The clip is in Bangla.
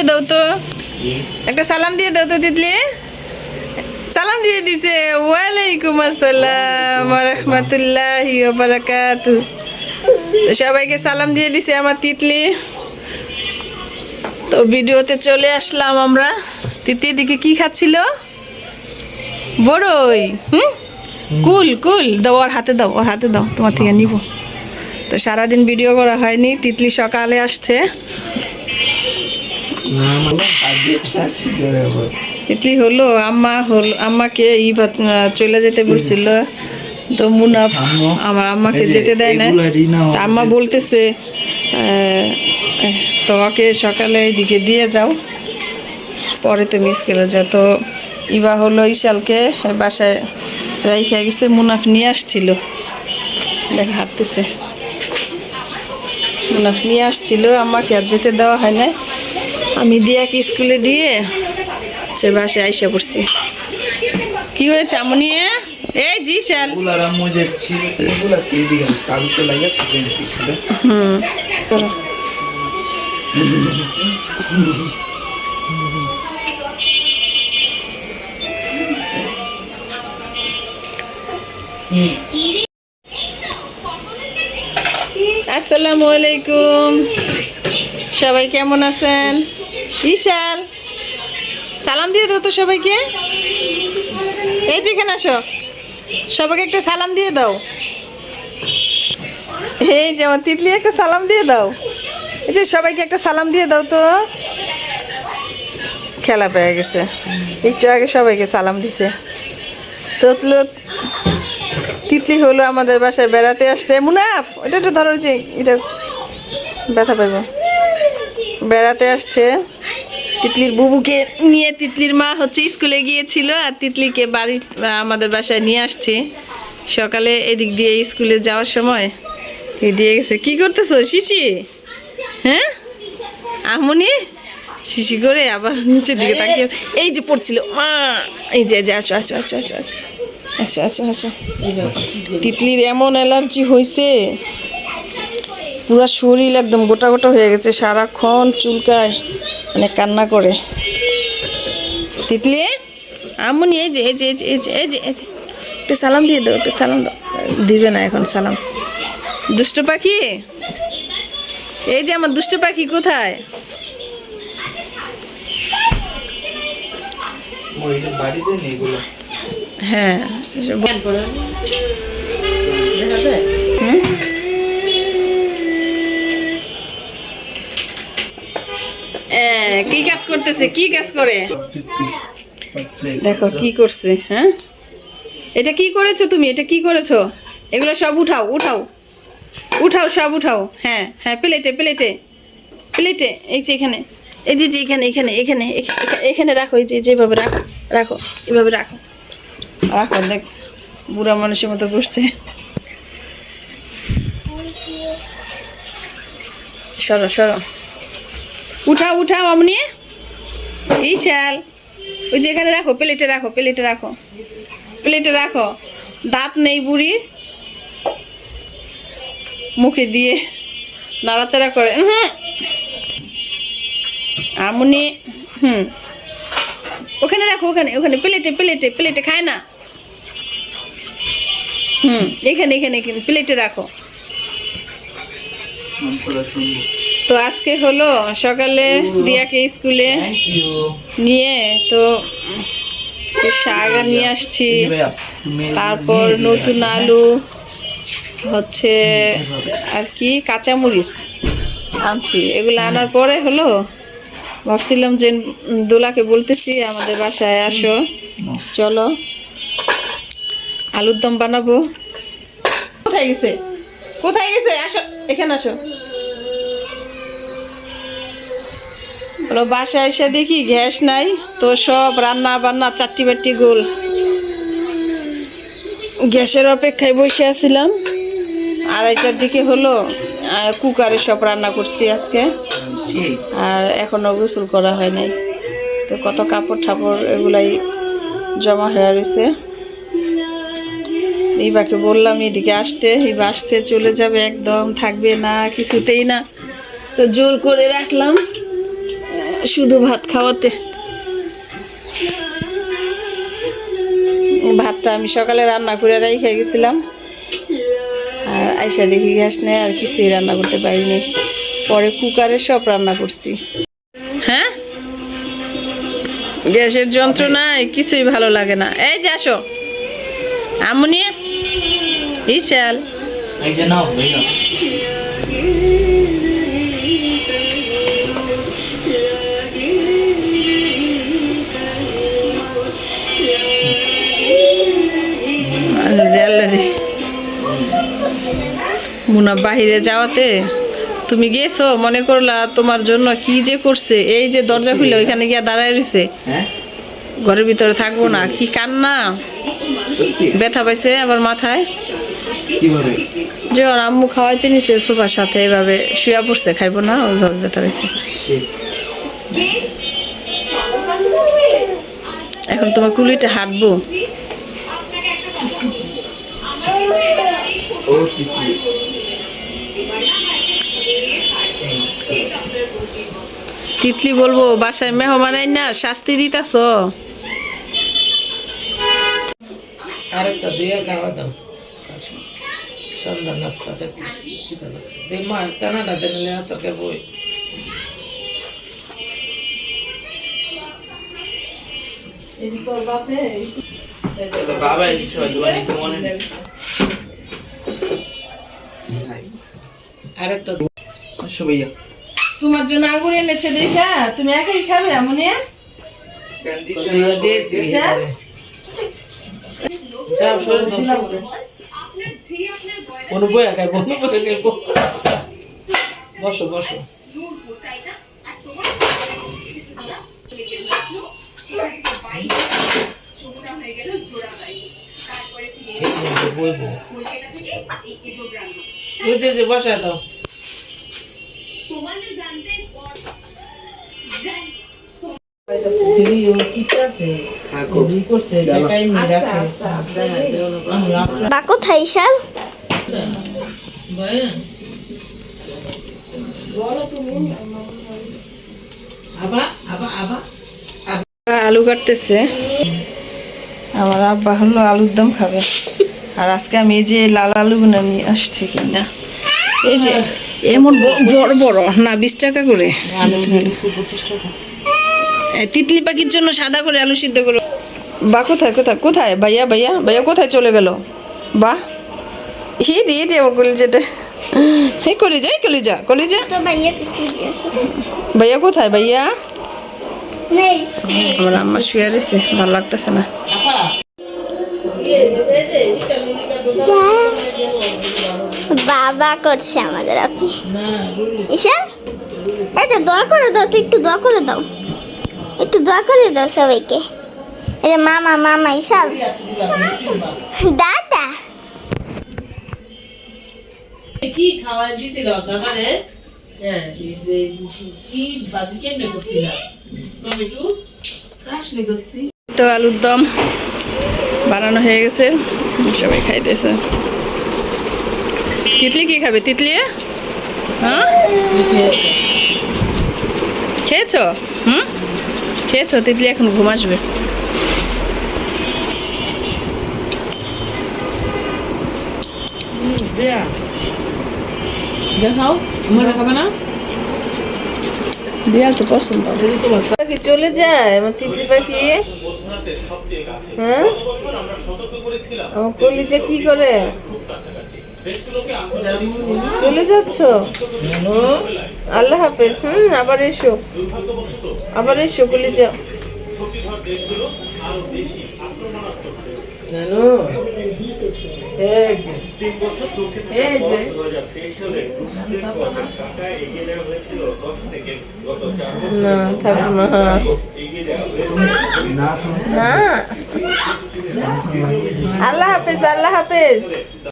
দিয়ে দাও তো, একটা সালাম দিয়ে দাও তো তিতলি। সালাম দিয়ে দিছে। ওয়ালাইকুম আসসালাম ওয়া রাহমাতুল্লাহি ওয়া বারাকাতুহু। সবাইকে সালাম দিয়ে দিছে আমার তিতলি। তো ভিডিওতে চলে আসলাম আমরা। তিতলি দিকে কি খাচ্ছিল? বড়ই। কুল কুল দাও, ওর হাতে দাও, ওর হাতে দাও, তোমার থেকে নিব। তো সারাদিন ভিডিও করা হয়নি। তিতলি সকালে আসছে। তিতলি হলো আম্মাকে চলে যেতে বলছিল, তো মুনাফ আমার আম্মাকে যেতে দেয় না। আম্মা বলতেছে তোমাকে সকালে এইদিকে দিয়ে যাও, পরে তুমি স্কুলে যাও। তো ইবা হলো ইশালকে বাসায় রাইখা গেছে, মুনাফ নিয়ে আসছিল। দেখ হাঁটতেছে, মুনাফ নিয়ে আসছিল, আমাকে আর যেতে দেওয়া হয় না। আমি দিয়াকে স্কুলে দিয়ে সে বাসায় আইসা পড়ছি। কি হয়েছে আমনি? এই জি শাল আসসালামু আলাইকুম, সবাই কেমন আছেন? ইশাল সালাম দিয়ে দাও তো সবাইকে। এই যেখানে আসো, সবাইকে একটা সালাম দিয়ে দাও। এই যে আমার তিতলি, একটা সালাম দিয়ে দাও। এই যে সবাইকে একটা সালাম দিয়ে দাও তো। খেলা পেয়ে গেছে, একটু আগে সবাইকে সালাম দিছে। তো তিতলি হলো আমাদের বাসায় বেড়াতে আসছে। মুনাফ এটা একটু ধরো, যে এটা ব্যথা পাইব। বেড়াতে আসছে তিতলির বুবুকে নিয়ে। তিতলির মা হচ্ছে স্কুলে গিয়েছিল, আর তিতলিকে বাড়ি আমাদের বাসায় নিয়ে আসছে। সকালে এদিক দিয়ে স্কুলে যাওয়ার সময় দিয়ে গেছে। কি করতেছো শিশি? হ্যাঁ আমনি শিশি করে আবার নিচের দিকে তাকিয়ে এই যে পড়ছিল মা। এই যে আসো আসো আসো আসো আসো আসো আসো আসো। তিতলির এমন অ্যালার্জি হয়েছে, পুরো শরীর একদম গোটা গোটা হয়ে গেছে, সারাক্ষণ চুলকায়, মানে কান্না করে। তিতলি আমনি এই যে এই যে এই যে এই যে এই যে একটা সালাম দিয়ে দাও, একটা সালাম দাও। দিবে না এখন সালাম। দুষ্ট পাখি, এই যে আমার দুষ্ট পাখি কোথায়? হ্যাঁ কি কাজ করতেছে? কি কাজ করে দেখো কি করছে। হ্যাঁ এটা কি করেছো তুমি? এটা কি করেছো? এগুলো সব উঠাও উঠাও উঠাও, সব উঠাও। হ্যাঁ হ্যাঁ, প্লেটে প্লেটে প্লেটে। এই যে এখানে, এই যে এখানে এখানে এখানে এখানে রাখো। এই যে যেভাবে রাখো রাখো, এভাবে রাখো রাখো। দেখ বুড়া মানুষের মতো বসছে। সরো সরো, উঠাও উঠাও আমনি। ইশাল ওই যে এখানে রাখো, প্লেটে রাখো, প্লেটে রাখো, প্লেটে রাখো। দাঁত নেই বুড়ি, মুখে দিয়ে নাড়াচাড়া করে। আমনি ওখানে রাখো, ওখানে ওখানে প্লেটে প্লেটে প্লেটে খায় না। এখানে এখানে এখানে প্লেটে রাখো। তো আজকে হলো সকালে দিয়াকে স্কুলে নিয়ে তো শাক নিয়ে আসছি, তারপর নতুন আলু হচ্ছে আর কি কাঁচামরিচ আনছি। এগুলো আনার পরে হলো ভাবছিলাম যে দোলাকে বলতেছি আমাদের বাসায় আসো, চলো আলুর দম বানাবো। কোথায় গেছে? কোথায় গেছে? আসো এখানে আসো। বলো বাসায় এসে দেখি গ্যাস নাই, তো সব রান্না বান্না চারটি বাটি গোল। গ্যাসের অপেক্ষায় বসে আছিলাম। আর এটার দিকে হলো কুকারে সব রান্না করছি আজকে, আর এখনো গোসল করা হয় নাই। তো কত কাপড় ঠাপড় এগুলাই জমা হয়ে রয়েছে। এইবাকে বললাম এদিকে আসতে, এইবার আসতে চলে যাবে, একদম থাকবে না কিছুতেই না। তো জোর করে রাখলাম। শুধু ভাত খাওয়াতে। ভাতটা আমি সকালে রান্না করে রেখে গেছিলাম, আর আইসা দেখি গ্যাস নেই, আর কিছুই রান্না করতে পারিনি। পরে কুকারে সব রান্না করছি। হ্যাঁ, গ্যাসের যন্ত্রণায় কিছুই ভালো লাগে না। এই যে আসো আমনি, ইশাল এই যে নাও ভাইয়া। মুনা বাহিরে যাওয়াতে তুমি গেছো, মনে করলা তোমার জন্য কি যে করছে। এই যে দরজা খুলে ওইখানে গিয়া দাঁড়ায় রয়েছে, হ্যাঁ ঘরের ভিতরে থাকবো না, কি কান্না, সত্যি ব্যথা পাইছে আবার মাথায়। কিভাবে? যে ওর আম্মু খাওয়াইতে নিছে সোফার সাথে, এভাবে শুয়া পড়ছে, খাইবো না, ওইভাবে ব্যথা পাইছে। এখন তোমার কুলিটা হাঁটবো। ও তিতলি তিতলি বলবো বাসায় মেহমান আই না শাস্তি দিতাছ। আরেকটা দিয়ে খাওয়া দাও, সন্ধ্যা নাস্তাটা দিয়ে মা টানাটা দিলে আসাকে বই। বাবা এই সজওয়ানি তো মনে নেই। আরেকটা আসো ভাইয়া। তোমার জন্য আগুন এনেছে দেখা, তুমি একাই খাবে আমনে? দিয়ে দিয়েছি। যাও সরে যাও, কোনো বই আঁকাই বলো, বসো বসো। বইবো বুঝে যে বসা দাও। বা কোথায় ঈশান? আলু কাটতেছে, আমার আব্বা হলো আলুর দম খাবে। আর আজকে আমি এই যে লাল আলুগুলো নিয়ে আসছি কিনা, এই যে এমন বড় বড় না, 20 টাকা করে। তিতলি পাখির জন্য সাদা করে আলু সিদ্ধ করো। বা কোথায় কোথায় কোথায় ভাইয়া, ভাইয়া ভাইয়া কোথায় চলে গেল? বা হি দিয়ে যে আমার কলিজাটা, হে কলিজা, কলিজা কলিজা। তো ভাইয়াকে কি দিয়েছো? ভাইয়া কোথায়? ভাইয়া নেই। আমার আম্মা শুয়ে রয়েছে, ভালো লাগতেছে না। বাবা করছে আমাদের আপনি। ঈশান এই তো দোয়া করে দাও, তো একটু দোয়া করে দাও, একটু দোয়া করে দাও সবাইকে। এই যে মামা মামা ঈশান দাদা কি খাওয়া দিছিল দাদারে? হ্যাঁ, এই যে কি বাজি কেমনে করছিল টমেটো চাশনি করছি। তো আলুর দম বানানো হয়ে গেছে, সবাই খাইতেছে। তিতলি কি খাবে? তিতলি হ্যাঁ খেয়েছো? খেয়েছো? তিতলি এখন ঘুম আসবে। দেখাও, মজা খাবে না? দিয়াল তো পছন্দ। পাখি চলে যায় আমার তিতলি পাখি। হ্যাঁ, আমার কলিজা কি করে? চলে যাচ্ছ? আল্লাহ হাফেজ। আবার এসো, আবার এসো কলিজা। নানু এই যে এই যে না থাকবো না। না, আল্লাহ হাফেজ, আল্লাহ হাফেজ।